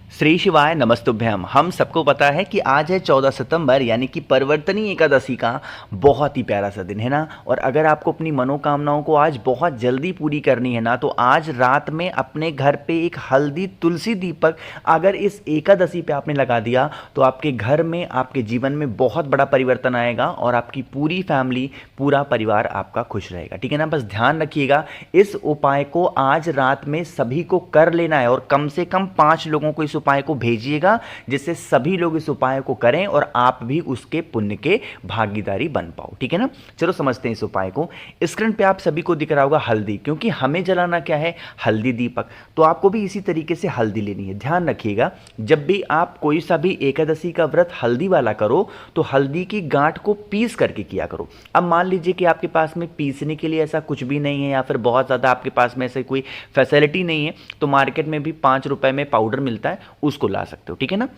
श्री शिवाय नमस्तुभ्यम। हम सबको पता है कि आज है 14 सितंबर यानी कि परिवर्तनी एकादशी का बहुत ही प्यारा सा दिन है ना। और अगर आपको अपनी मनोकामनाओं को आज बहुत जल्दी पूरी करनी है ना, तो आज रात में अपने घर पे एक हल्दी तुलसी दीपक अगर इस एकादशी पे आपने लगा दिया तो आपके घर में, आपके जीवन में बहुत बड़ा परिवर्तन आएगा और आपकी पूरी फैमिली, पूरा परिवार आपका खुश रहेगा। ठीक है ना। बस ध्यान रखिएगा, इस उपाय को आज रात में सभी को कर लेना है और कम से कम 5 लोगों को इस उपाय को भेजिएगा, जिससे सभी लोग इस उपाय को करें और आप भी उसके पुण्य के भागीदारी बन पाओ। ठीक है ना। चलो समझते हैं इस उपाय को। स्क्रीन पे आप सभी को दिख रहा होगा हल्दी, क्योंकि हमें जलाना क्या है, हल्दी दीपक। तो आपको भी इसी तरीके से हल्दी लेनी है। ध्यान रखिएगा, जब भी आप कोई सा भी एकादशी का व्रत हल्दी वाला करो तो हल्दी की गांठ को पीस करके किया करो। अब मान लीजिए कि आपके पास में पीसने के लिए ऐसा कुछ भी नहीं है या फिर बहुत ज़्यादा आपके पास में ऐसे कोई फैसिलिटी नहीं है, तो मार्केट में भी 5 रुपए में पाउडर मिलता है, उसको ला सकते हो। ठीक है ना।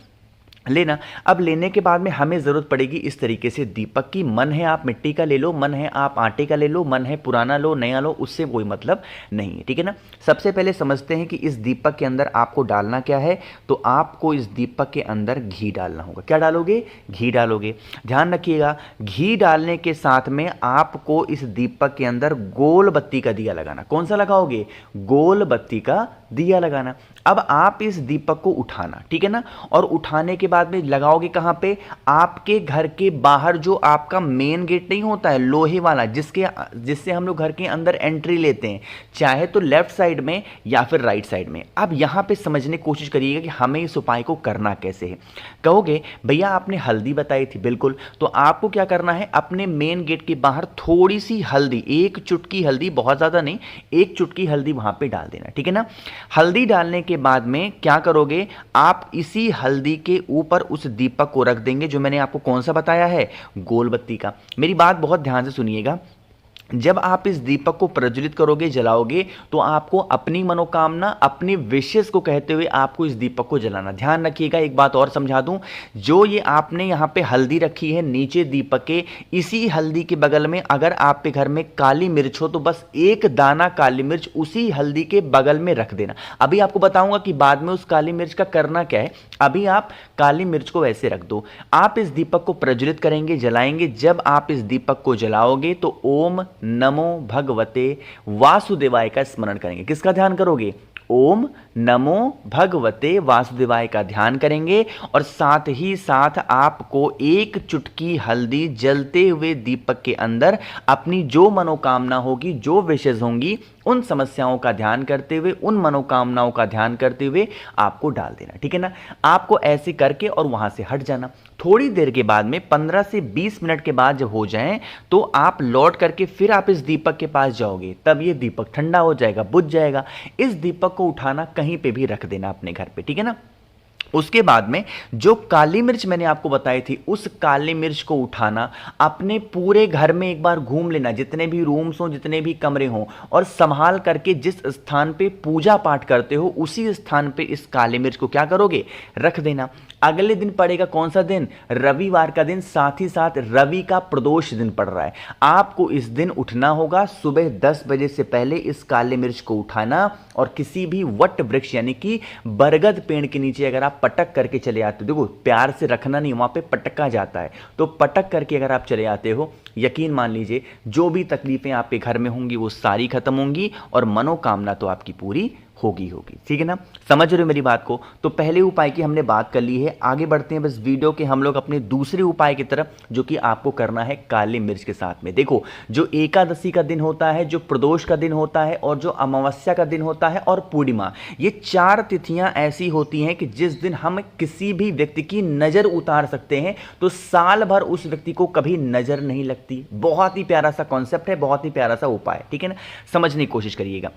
लेना। अब लेने के बाद में हमें ज़रूरत पड़ेगी इस तरीके से दीपक की। मन है आप मिट्टी का ले लो, मन है आप आटे का ले लो, मन है पुराना लो, नया लो, उससे कोई मतलब नहीं है। ठीक है ना। सबसे पहले समझते हैं कि इस दीपक के अंदर आपको डालना क्या है। तो आपको इस दीपक के अंदर घी डालना होगा। क्या डालोगे? घी डालोगे। ध्यान रखिएगा, घी डालने के साथ में आपको इस दीपक के अंदर गोल बत्ती का दिया लगाना। कौन सा लगाओगे? गोल बत्ती का दिया लगाना। अब आप इस दीपक को उठाना। ठीक है ना। और उठाने के बाद में लगाओगे कहां पे? आपके घर के बाहर जो आपका मेन गेट नहीं होता है लोहे वाला, जिससे हम लोग घर के अंदर एंट्री लेते हैं, चाहे तो लेफ्ट साइड में या फिर राइट साइड में। अब यहां पे समझने की कोशिश करिएगा कि हमें इस उपाय को करना कैसे है। कहोगे भैया आपने हल्दी बताई थी, बिल्कुल। तो आपको क्या करना है, अपने मेन गेट के बाहर थोड़ी सी हल्दी, 1 चुटकी हल्दी, बहुत ज्यादा नहीं, 1 चुटकी हल्दी वहां पे डाल देना। ठीक है ना। हल्दी डालने के बाद में क्या करोगे, आप इसी हल्दी के ऊपर उस दीपक को रख देंगे जो मैंने आपको कौन सा बताया है, गोल बत्ती का। मेरी बात बहुत ध्यान से सुनिएगा, जब आप इस दीपक को प्रज्वलित करोगे, जलाओगे, तो आपको अपनी मनोकामना, अपनी विशेष को कहते हुए आपको इस दीपक को जलाना। ध्यान रखिएगा, एक बात और समझा दूं, जो ये आपने यहां पे हल्दी रखी है नीचे दीपक के, इसी हल्दी के बगल में अगर आपके घर में काली मिर्च हो तो बस 1 दाना काली मिर्च उसी हल्दी के बगल में रख देना। अभी आपको बताऊंगा कि बाद में उस काली मिर्च का करना क्या है। अभी आप काली मिर्च को वैसे रख दो। आप इस दीपक को प्रज्वलित करेंगे, जलाएंगे। जब आप इस दीपक को जलाओगे तो ओम नमो भगवते वासुदेवाय का स्मरण करेंगे। किसका ध्यान करोगे? ओम नमो भगवते वासुदेवाय का ध्यान करेंगे। और साथ ही साथ आपको 1 चुटकी हल्दी जलते हुए दीपक के अंदर अपनी जो मनोकामना होगी, जो विशेष होंगी, उन समस्याओं का ध्यान करते हुए, उन मनोकामनाओं का ध्यान करते हुए आपको डाल देना। ठीक है ना। आपको ऐसे करके और वहां से हट जाना। थोड़ी देर के बाद में 15 से 20 मिनट के बाद जब हो जाए तो आप लौट करके फिर आप इस दीपक के पास जाओगे। तब ये दीपक ठंडा हो जाएगा, बुझ जाएगा। इस दीपक को उठाना, कहीं पे भी रख देना अपने घर पे। ठीक है ना। उसके बाद में जो काली मिर्च मैंने आपको बताई थी, उस काली मिर्च को उठाना, अपने पूरे घर में एक बार घूम लेना, जितने भी रूम्स हो, जितने भी कमरे हों, और संभाल करके जिस स्थान पे पूजा पाठ करते हो उसी स्थान पे इस काली मिर्च को क्या करोगे, रख देना। अगले दिन पड़ेगा कौन सा दिन? रविवार का दिन। साथ ही साथ रवि का प्रदोष दिन पड़ रहा है। आपको इस दिन उठना होगा, सुबह 10 बजे से पहले इस काली मिर्च को उठाना और किसी भी वट वृक्ष यानी कि बरगद पेड़ के नीचे अगर आप पटक करके चले आते हो, देखो प्यार से रखना नहीं, वहां पे पटका जाता है, तो पटक करके अगर आप चले आते हो, यकीन मान लीजिए जो भी तकलीफें आपके घर में होंगी वो सारी खत्म होंगी और मनोकामना तो आपकी पूरी होगी। ठीक है ना। समझ रहे हो मेरी बात को? तो पहले उपाय की हमने बात कर ली है। आगे बढ़ते हैं बस वीडियो के हम लोग अपने दूसरे उपाय की तरफ, जो कि आपको करना है काली मिर्च के साथ में। देखो, जो एकादशी का दिन होता है, जो प्रदोष का दिन होता है, और जो अमावस्या का दिन होता है, और पूर्णिमा, ये 4 तिथियां ऐसी होती हैं कि जिस दिन हम किसी भी व्यक्ति की नजर उतार सकते हैं, तो साल भर उस व्यक्ति को कभी नजर नहीं लगती। बहुत ही प्यारा सा कॉन्सेप्ट है, बहुत ही प्यारा सा उपाय। ठीक है ना। समझने की कोशिश करिएगा।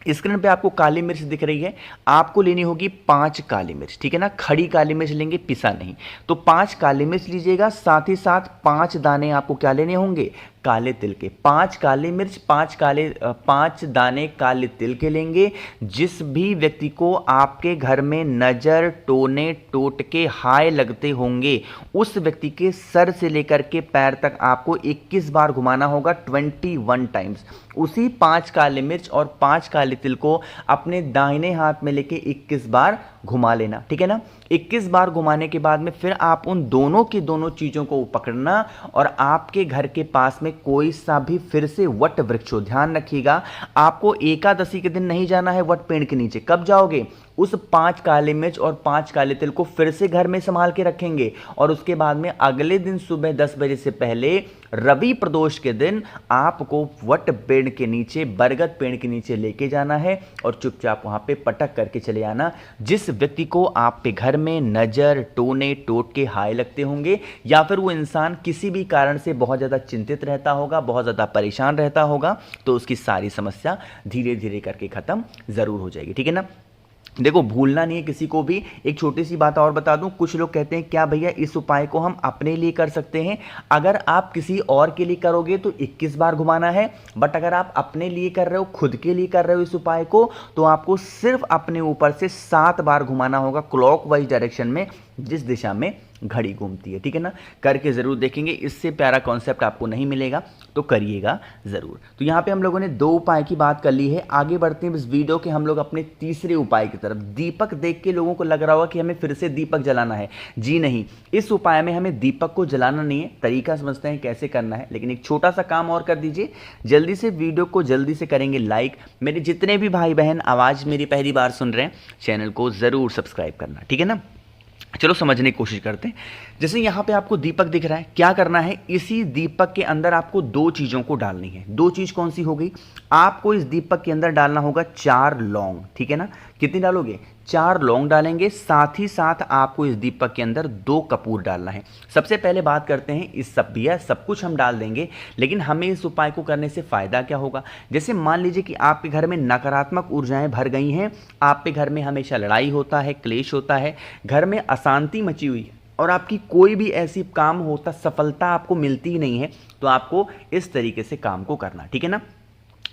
स्क्रीन पे आपको काली मिर्च दिख रही है, आपको लेनी होगी 5 काली मिर्च। ठीक है ना। खड़ी काली मिर्च लेंगे, पिसा नहीं। तो 5 काली मिर्च लीजिएगा। साथ ही साथ 5 दाने आपको क्या लेने होंगे? काले तिल के, 5 काले मिर्च, 5 दाने काले तिल के लेंगे। जिस भी व्यक्ति को आपके घर में नज़र, टोने, टोटके, हाय लगते होंगे, उस व्यक्ति के सर से लेकर के पैर तक आपको 21 बार घुमाना होगा, 21 टाइम्स। उसी 5 काले मिर्च और 5 काले तिल को अपने दाहिने हाथ में लेके 21 बार घुमा लेना, ठीक है ना। 21 बार घुमाने के बाद में फिर आप उन दोनों की दोनों चीज़ों को पकड़ना और आपके घर के पास में कोई सा भी फिर से वट वृक्ष हो। ध्यान रखिएगा, आपको एकादशी के दिन नहीं जाना है वट पेड़ के नीचे। कब जाओगे? उस 5 काले मिर्च और 5 काले तिल को फिर से घर में संभाल के रखेंगे और उसके बाद में अगले दिन सुबह 10 बजे से पहले रवि प्रदोष के दिन आपको वट पेड़ के नीचे, बरगद पेड़ के नीचे लेके जाना है और चुपचाप वहां पे पटक करके चले आना। जिस व्यक्ति को आप पे घर में नज़र, टोने, टोटके, हाय लगते होंगे या फिर वो इंसान किसी भी कारण से बहुत ज़्यादा चिंतित रहता होगा, बहुत ज़्यादा परेशान रहता होगा, तो उसकी सारी समस्या धीरे धीरे करके ख़त्म ज़रूर हो जाएगी, ठीक है ना। देखो, भूलना नहीं है किसी को भी। एक छोटी सी बात और बता दूं, कुछ लोग कहते हैं क्या भैया इस उपाय को हम अपने लिए कर सकते हैं? अगर आप किसी और के लिए करोगे तो 21 बार घुमाना है, बट अगर आप अपने लिए कर रहे हो, खुद के लिए कर रहे हो इस उपाय को, तो आपको सिर्फ अपने ऊपर से 7 बार घुमाना होगा क्लॉकवाइज डायरेक्शन में, जिस दिशा में घड़ी घूमती है, ठीक है ना। करके ज़रूर देखेंगे, इससे प्यारा कॉन्सेप्ट आपको नहीं मिलेगा, तो करिएगा ज़रूर। तो यहाँ पे हम लोगों ने 2 उपाय की बात कर ली है। आगे बढ़ते हैं इस वीडियो के हम लोग अपने तीसरे उपाय की तरफ। दीपक देख के लोगों को लग रहा होगा कि हमें फिर से दीपक जलाना है। जी नहीं, इस उपाय में हमें दीपक को जलाना नहीं है। तरीका समझते हैं कैसे करना है, लेकिन एक छोटा सा काम और कर दीजिए, जल्दी से वीडियो को जल्दी से करेंगे लाइक। मेरे जितने भी भाई बहन आवाज़ मेरी पहली बार सुन रहे हैं, चैनल को ज़रूर सब्सक्राइब करना, ठीक है ना। चलो समझने की कोशिश करते हैं। जैसे यहाँ पे आपको दीपक दिख रहा है, क्या करना है? इसी दीपक के अंदर आपको 2 चीज़ों को डालनी है। 2 चीज़ कौन सी हो गई? आपको इस दीपक के अंदर डालना होगा 4 लौंग, ठीक है ना। कितनी डालोगे? 4 लौंग डालेंगे। साथ ही साथ आपको इस दीपक के अंदर 2 कपूर डालना है। सबसे पहले बात करते हैं इस सब, भैया सब कुछ हम डाल देंगे, लेकिन हमें इस उपाय को करने से फ़ायदा क्या होगा? जैसे मान लीजिए कि आपके घर में नकारात्मक ऊर्जाएं भर गई हैं, आपके घर में हमेशा लड़ाई होता है, क्लेश होता है, घर में अशांति मची हुई है और आपकी कोई भी ऐसी काम होता, सफलता आपको मिलती ही नहीं है, तो आपको इस तरीके से काम को करना, ठीक है ना।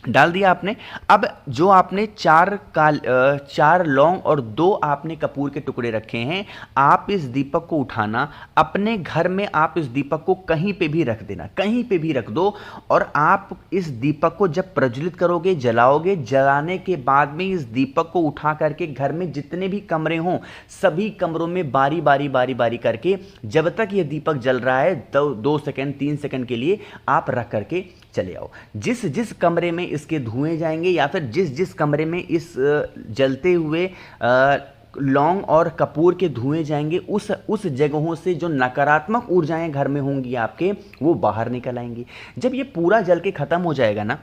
डाल दिया आपने। अब जो आपने 4 लौंग और 2 आपने कपूर के टुकड़े रखे हैं, आप इस दीपक को उठाना, अपने घर में आप इस दीपक को कहीं पे भी रख देना, कहीं पे भी रख दो। और आप इस दीपक को जब प्रज्वलित करोगे, जलाओगे, जलाने के बाद में इस दीपक को उठा करके घर में जितने भी कमरे हों, सभी कमरों में बारी बारी करके, जब तक ये दीपक जल रहा है 2 सेकंड 3 सेकंड के लिए आप रख करके चले आओ। जिस जिस कमरे में इसके धुएं जाएंगे या फिर जिस जिस कमरे में इस जलते हुए लौंग और कपूर के धुएं जाएंगे, उस जगहों से जो नकारात्मक ऊर्जाएं घर में होंगी आपके, वो बाहर निकल आएंगी। जब ये पूरा जल के खत्म हो जाएगा ना,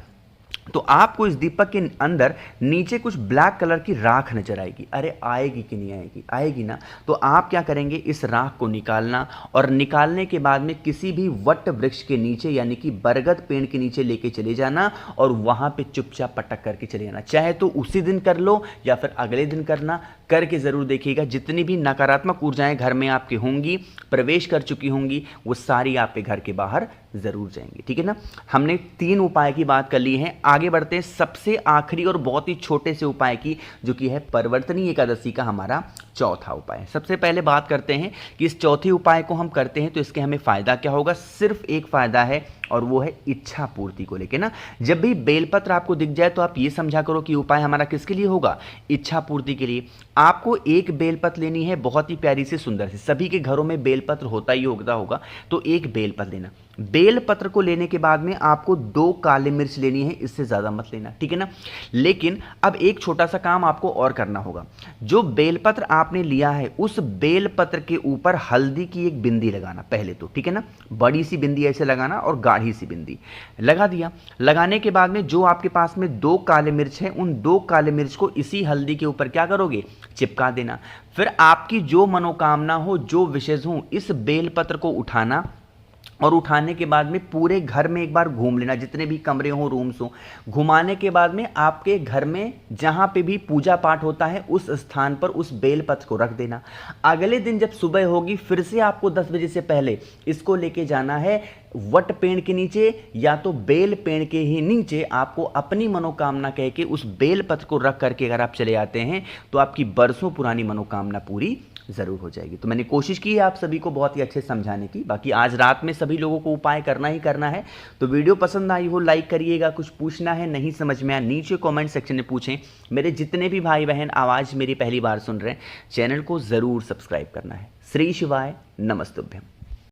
तो आपको इस दीपक के अंदर नीचे कुछ ब्लैक कलर की राख नजर आएगी। अरे आएगी कि नहीं आएगी? आएगी ना। तो आप क्या करेंगे? इस राख को निकालना और निकालने के बाद में किसी भी वट वृक्ष के नीचे, यानी कि बरगद पेड़ के नीचे लेके चले जाना और वहां पे चुपचाप पटक करके चले जाना। चाहे तो उसी दिन कर लो या फिर अगले दिन करना, करके जरूर देखिएगा। जितनी भी नकारात्मक ऊर्जाएं घर में आपके होंगी, प्रवेश कर चुकी होंगी, वो सारी आपके घर के बाहर जरूर जाएंगी, ठीक है ना। हमने 3 उपाय की बात कर ली है। आगे बढ़ते हैं सबसे आखिरी और बहुत ही छोटे से उपाय की, जो कि है परिवर्तनीय एकादशी का हमारा चौथा उपाय। सबसे पहले बात करते हैं कि इस चौथे उपाय को हम करते हैं तो इसके हमें फायदा क्या होगा? सिर्फ एक फायदा है और वो है इच्छा पूर्ति को लेके ना। जब भी बेलपत्र आपको दिख जाए तो आप ये समझा करो कि उपाय हमारा किसके लिए होगा? इच्छा पूर्ति के लिए। आपको एक बेलपत्र लेनी है, बहुत ही प्यारी सी सुंदर सी, सभी के घरों में बेलपत्र होता ही होगा, तो एक बेलपत्र लेना। बेलपत्र को लेने के बाद में आपको 2 काली मिर्च लेनी है, इससे ज़्यादा मत लेना, ठीक है ना। लेकिन अब एक छोटा सा काम आपको और करना होगा। जो बेलपत्र आपने लिया है, उस बेलपत्र के ऊपर हल्दी की एक बिंदी लगाना पहले तो, ठीक है ना। बड़ी सी बिंदी ऐसे लगाना और गाढ़ी सी बिंदी लगा दिया। लगाने के बाद में जो आपके पास में 2 काले मिर्च हैं, उन 2 काले मिर्च को इसी हल्दी के ऊपर क्या करोगे? चिपका देना। फिर आपकी जो मनोकामना हो, जो विशेष हो, इस बेलपत्र को उठाना और उठाने के बाद में पूरे घर में एक बार घूम लेना, जितने भी कमरे हों, रूम्स हों। घुमाने के बाद में आपके घर में जहाँ पे भी पूजा पाठ होता है, उस स्थान पर उस बेलपत्र को रख देना। अगले दिन जब सुबह होगी, फिर से आपको 10 बजे से पहले इसको लेके जाना है वट पेड़ के नीचे या तो बेल पेड़ के ही नीचे आपको अपनी मनोकामना कह के उस बेल पत्र को रख करके अगर आप चले आते हैं तो आपकी बरसों पुरानी मनोकामना पूरी ज़रूर हो जाएगी। तो मैंने कोशिश की है आप सभी को बहुत ही अच्छे समझाने की। बाकी आज रात में सभी लोगों को उपाय करना ही करना है। तो वीडियो पसंद आई हो लाइक करिएगा। कुछ पूछना है, नहीं समझ में आया, नीचे कमेंट सेक्शन में पूछें। मेरे जितने भी भाई बहन आवाज़ मेरी पहली बार सुन रहे हैं, चैनल को ज़रूर सब्सक्राइब करना है। श्री शिवाय नमस्तुभ्यम।